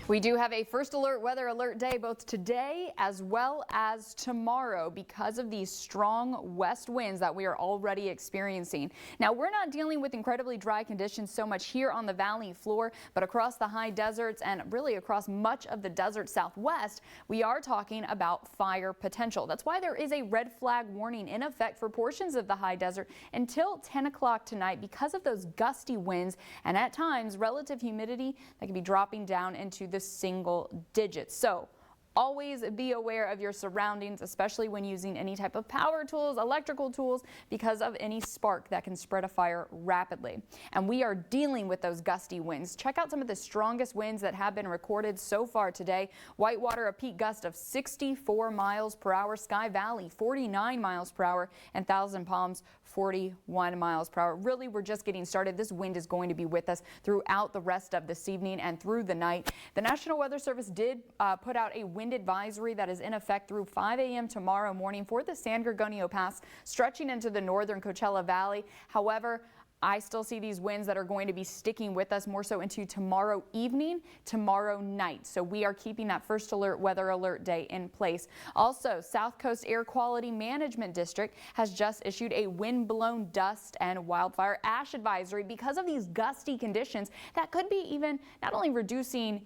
We do have a first alert weather alert day both today as well as tomorrow because of these strong west winds that we are already experiencing. Now, we're not dealing with incredibly dry conditions so much here on the valley floor, but across the high deserts and really across much of the desert southwest, we are talking about fire potential. That's why there is a red flag warning in effect for portions of the high desert until 10 o'clock tonight because of those gusty winds and at times relative humidity that can be dropping down into the single digits. So always be aware of your surroundings, especially when using any type of power tools, electrical tools, because of any spark that can spread a fire rapidly. And we are dealing with those gusty winds. Check out some of the strongest winds that have been recorded so far today. Whitewater, a peak gust of 64 miles per hour. Sky Valley, 49 miles per hour. And Thousand Palms, 41 miles per hour. Really, we're just getting started. This wind is going to be with us throughout the rest of this evening and through the night. The National Weather Service did put out a wind advisory that is in effect through 5 a.m. tomorrow morning for the San Gorgonio Pass, stretching into the northern Coachella Valley. However, I still see these winds that are going to be sticking with us more so into tomorrow evening, tomorrow night. So we are keeping that first alert weather alert day in place. Also, South Coast Air Quality Management District has just issued a wind-blown dust and wildfire ash advisory because of these gusty conditions that could be even not only reducing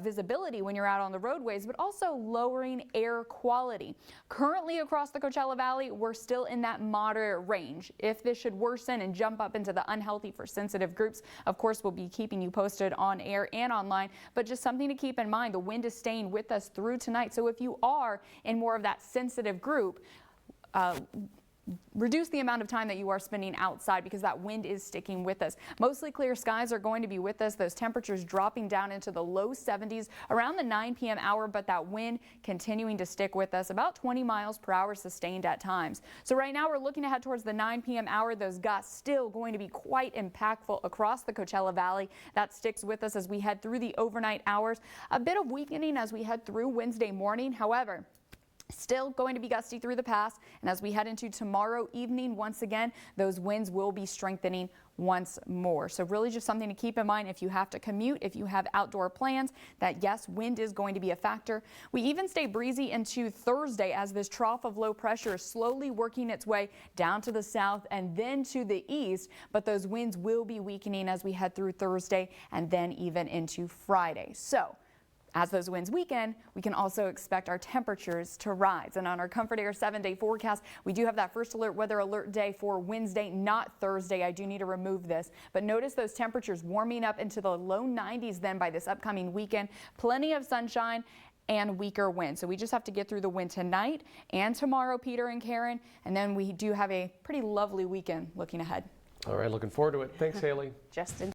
visibility when you're out on the roadways, but also lowering air quality. Currently across the Coachella Valley, we're still in that moderate range. If this should worsen and jump up into the unhealthy for sensitive groups, of course, we'll be keeping you posted on air and online, but just something to keep in mind. The wind is staying with us through tonight. So if you are in more of that sensitive group, reduce the amount of time that you are spending outside because that wind is sticking with us. Mostly clear skies are going to be with us. Those temperatures dropping down into the low 70s around the 9 p.m. hour, but that wind continuing to stick with us, about 20 miles per hour sustained at times. So right now we're looking ahead towards the 9 p.m. hour. Those gusts still going to be quite impactful across the Coachella Valley. That sticks with us as we head through the overnight hours. A bit of weakening as we head through Wednesday morning. However, still going to be gusty through the pass, and as we head into tomorrow evening, once again, those winds will be strengthening once more. So really just something to keep in mind if you have to commute, if you have outdoor plans, that yes, wind is going to be a factor. We even stay breezy into Thursday as this trough of low pressure is slowly working its way down to the south and then to the east, but those winds will be weakening as we head through Thursday and then even into Friday. So as those winds weaken, we can also expect our temperatures to rise. And on our Comfort Air 7-day forecast, we do have that first alert weather alert day for Wednesday, not Thursday. I do need to remove this. But notice those temperatures warming up into the low 90s then by this upcoming weekend. Plenty of sunshine and weaker wind. So we just have to get through the wind tonight and tomorrow, Peter and Karen. And then we do have a pretty lovely weekend looking ahead. All right, looking forward to it. Thanks, Haley. Justin.